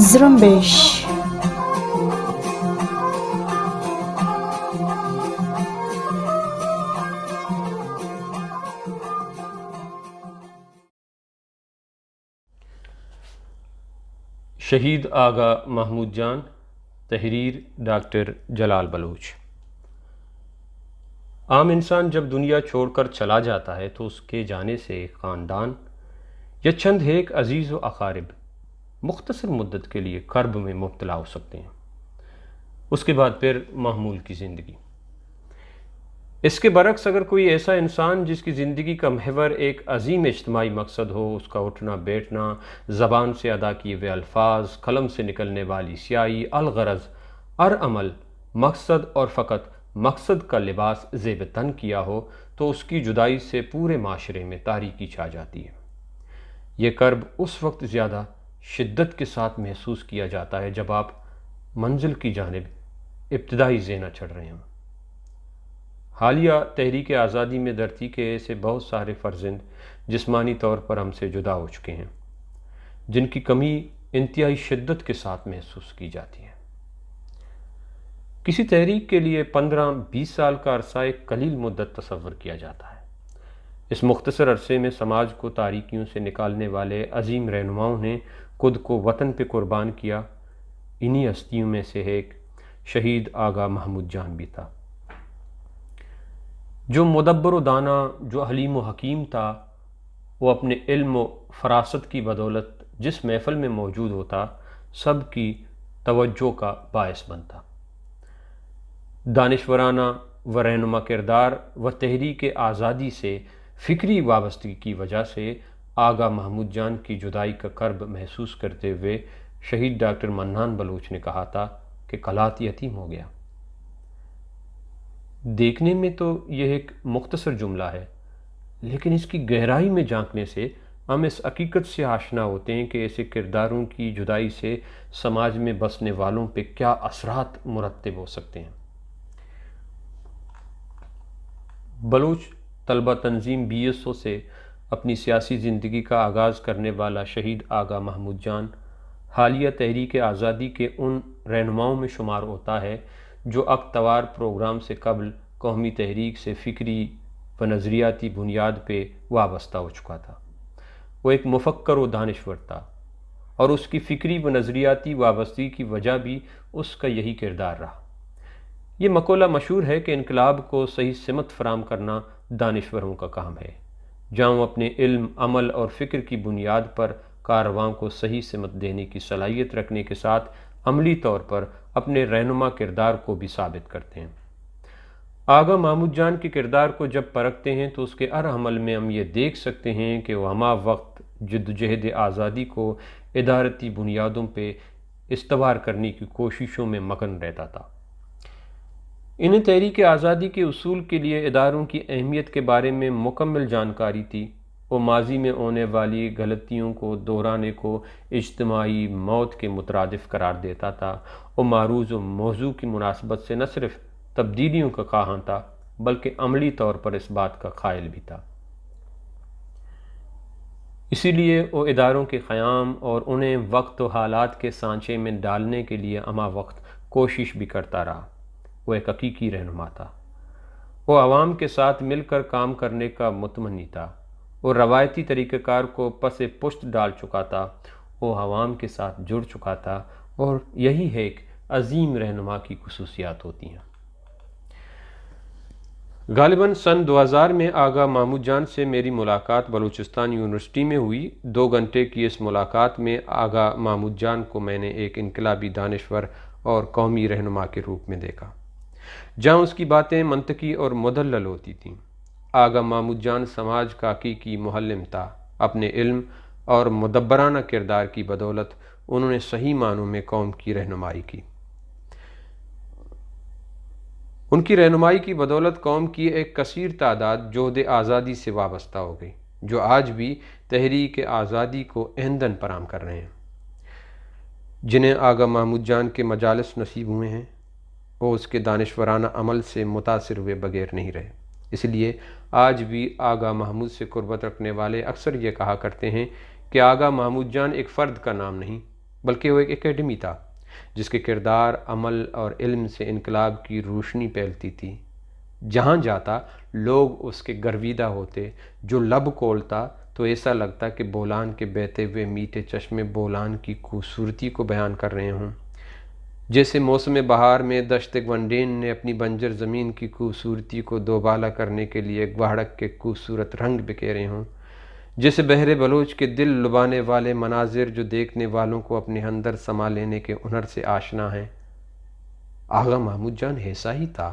زرمبش. شہید آغا محمود جان. تحریر ڈاکٹر جلال بلوچ. عام انسان جب دنیا چھوڑ کر چلا جاتا ہے تو اس کے جانے سے ایک خاندان یا چند ایک عزیز و اقارب مختصر مدت کے لیے کرب میں مبتلا ہو سکتے ہیں. اس کے بعد پھر معمول کی زندگی. اس کے برعکس اگر کوئی ایسا انسان جس کی زندگی کا محور ایک عظیم اجتماعی مقصد ہو، اس کا اٹھنا بیٹھنا، زبان سے ادا کیے ہوئے الفاظ، قلم سے نکلنے والی سیاہی، الغرض عمل مقصد اور فقط مقصد کا لباس زیب تن کیا ہو، تو اس کی جدائی سے پورے معاشرے میں تاریکی چھا جاتی ہے. یہ کرب اس وقت زیادہ شدت کے ساتھ محسوس کیا جاتا ہے جب آپ منزل کی جانب ابتدائی زینہ چڑھ رہے ہوں. حالیہ تحریک آزادی میں دھرتی کے ایسے بہت سارے فرزند جسمانی طور پر ہم سے جدا ہو چکے ہیں جن کی کمی انتہائی شدت کے ساتھ محسوس کی جاتی ہے. کسی تحریک کے لیے 15-20 سال کا عرصہ ایک قلیل مدت تصور کیا جاتا ہے. اس مختصر عرصے میں سماج کو تاریکیوں سے نکالنے والے عظیم رہنماؤں نے خود کو وطن پہ قربان کیا. انہی ہستیوں میں سے ایک شہید آغا محمود جان بھی تھا، جو مدبر و دانا، جو حلیم و حکیم تھا. وہ اپنے علم و فراست کی بدولت جس محفل میں موجود ہوتا سب کی توجہ کا باعث بنتا. دانشورانہ و رہنما کردار و تحریک آزادی سے فکری وابستگی کی وجہ سے آغا محمود جان کی جدائی کا کرب محسوس کرتے ہوئے شہید ڈاکٹر منان بلوچ نے کہا تھا کہ کلات یتیم ہو گیا. دیکھنے میں تو یہ ایک مختصر جملہ ہے، لیکن اس کی گہرائی میں جھانکنے سے ہم اس حقیقت سے آشنا ہوتے ہیں کہ ایسے کرداروں کی جدائی سے سماج میں بسنے والوں پہ کیا اثرات مرتب ہو سکتے ہیں. بلوچ طلبہ تنظیم BSO سے اپنی سیاسی زندگی کا آغاز کرنے والا شہید آغا محمود جان حالیہ تحریک آزادی کے ان رہنماؤں میں شمار ہوتا ہے جو اکتوار پروگرام سے قبل قومی تحریک سے فکری و نظریاتی بنیاد پہ وابستہ ہو چکا تھا. وہ ایک مفکر و دانشور تھا اور اس کی فکری و نظریاتی وابستگی کی وجہ بھی اس کا یہی کردار رہا. یہ مقولہ مشہور ہے کہ انقلاب کو صحیح سمت فراہم کرنا دانشوروں کا کام ہے. جہاں وہ اپنے علم، عمل اور فکر کی بنیاد پر کاررواں کو صحیح سمت دینے کی صلاحیت رکھنے کے ساتھ عملی طور پر اپنے رہنما کردار کو بھی ثابت کرتے ہیں. آغا محمود جان کے کردار کو جب پرکھتے ہیں تو اس کے ہر عمل میں ہم یہ دیکھ سکتے ہیں کہ وہ ہمہ وقت جدوجہد آزادی کو ادارتی بنیادوں پہ استوار کرنے کی کوششوں میں مگن رہتا تھا. انہیں تحریک آزادی کے اصول کے لیے اداروں کی اہمیت کے بارے میں مکمل جانکاری تھی. وہ ماضی میں ہونے والی غلطیوں کو دہرانے کو اجتماعی موت کے مترادف قرار دیتا تھا. وہ معروض و موضوع کی مناسبت سے نہ صرف تبدیلیوں کا خواہاں تھا بلکہ عملی طور پر اس بات کا قائل بھی تھا. اسی لیے وہ اداروں کے قیام اور انہیں وقت و حالات کے سانچے میں ڈالنے کے لیے ہمہ وقت کوشش بھی کرتا رہا. وہ ایک حقیقی رہنما تھا. وہ عوام کے ساتھ مل کر کام کرنے کا متمنی تھا. وہ روایتی طریقہ کار کو پس پشت ڈال چکا تھا. وہ عوام کے ساتھ جڑ چکا تھا اور یہی ایک عظیم رہنما کی خصوصیات ہوتی ہیں. غالباً سن 2000 میں آغا محمود جان سے میری ملاقات بلوچستان یونیورسٹی میں ہوئی. 2 گھنٹے کی اس ملاقات میں آغا محمود جان کو میں نے ایک انقلابی دانشور اور قومی رہنما کے روپ میں دیکھا جہاں اس کی باتیں منطقی اور مدلل ہوتی تھیں. آغا محمود جان سماج کا حقیقی معلم تھا. اپنے علم اور مدبرانہ کردار کی بدولت انہوں نے صحیح معنوں میں قوم کی رہنمائی کی. ان کی رہنمائی کی بدولت قوم کی ایک کثیر تعداد جوہد آزادی سے وابستہ ہو گئی جو آج بھی تحریک آزادی کو ایندھن فراہم کر رہے ہیں. جنہیں آغا محمود جان کے مجالس نصیب ہوئے ہیں وہ اس کے دانشورانہ عمل سے متاثر ہوئے بغیر نہیں رہے۔ اس لیے آج بھی آغا محمود سے قربت رکھنے والے اکثر یہ کہا کرتے ہیں کہ آغا محمود جان ایک فرد کا نام نہیں بلکہ وہ ایک اکیڈمی تھا جس کے کردار، عمل اور علم سے انقلاب کی روشنی پھیلتی تھی۔ جہاں جاتا لوگ اس کے گرویدہ ہوتے، جو لب کھولتا تو ایسا لگتا کہ بولان کے بہتے ہوئے میٹھے چشمے بولان کی خوبصورتی کو بیان کر رہے ہوں، جیسے موسم بہار میں دشت گونڈین نے اپنی بنجر زمین کی خوبصورتی کو دوبالا کرنے کے لیے گواڑک کے خوبصورت رنگ بکھیرے ہوں، جیسے بحر بلوچ کے دل لبانے والے مناظر جو دیکھنے والوں کو اپنے اندر سما لینے کے ہنر سے آشنا ہیں۔ آغا محمود جان ایسا ہی تھا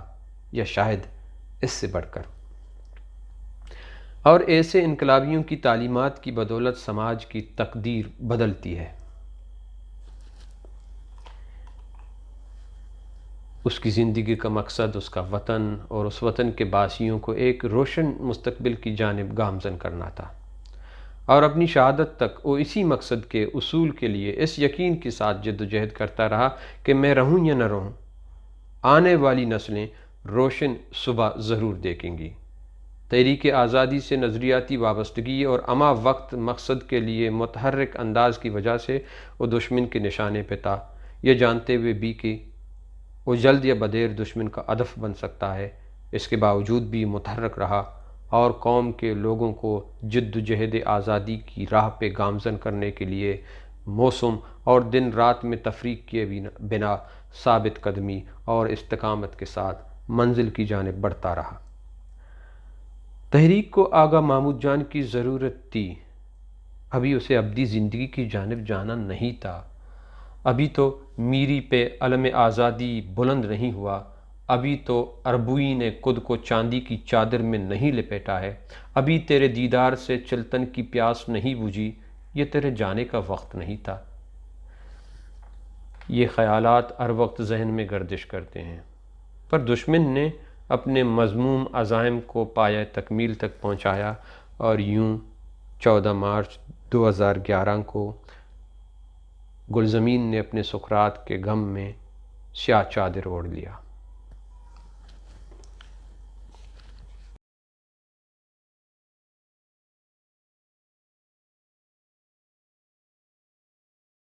یا شاید اس سے بڑھ کر، اور ایسے انقلابیوں کی تعلیمات کی بدولت سماج کی تقدیر بدلتی ہے۔ اس کی زندگی کا مقصد اس کا وطن اور اس وطن کے باسیوں کو ایک روشن مستقبل کی جانب گامزن کرنا تھا، اور اپنی شہادت تک وہ اسی مقصد کے اصول کے لیے اس یقین کے ساتھ جدوجہد کرتا رہا کہ میں رہوں یا نہ رہوں، آنے والی نسلیں روشن صبح ضرور دیکھیں گی۔ تحریک آزادی سے نظریاتی وابستگی اور اما وقت مقصد کے لیے متحرک انداز کی وجہ سے وہ دشمن کے نشانے پہ تھا، یہ جانتے ہوئے بھی کہ وہ جلد یا بدیر دشمن کا ہدف بن سکتا ہے۔ اس کے باوجود بھی متحرک رہا اور قوم کے لوگوں کو جدوجہد آزادی کی راہ پہ گامزن کرنے کے لیے موسم اور دن رات میں تفریق کیے بنا ثابت قدمی اور استقامت کے ساتھ منزل کی جانب بڑھتا رہا۔ تحریک کو آغا محمود جان کی ضرورت تھی، ابھی اسے ابدی زندگی کی جانب جانا نہیں تھا، ابھی تو میری پہ علم آزادی بلند نہیں ہوا، ابھی تو اربوئی نے خود کو چاندی کی چادر میں نہیں لپیٹا ہے، ابھی تیرے دیدار سے چلتن کی پیاس نہیں بجھی، یہ تیرے جانے کا وقت نہیں تھا۔ یہ خیالات ہر وقت ذہن میں گردش کرتے ہیں، پر دشمن نے اپنے مذموم عزائم کو پایہ تکمیل تک پہنچایا، اور یوں 14 مارچ 2011 کو گلزمین نے اپنے سکرات کے غم میں سیاہ چادر اوڑھ لیا۔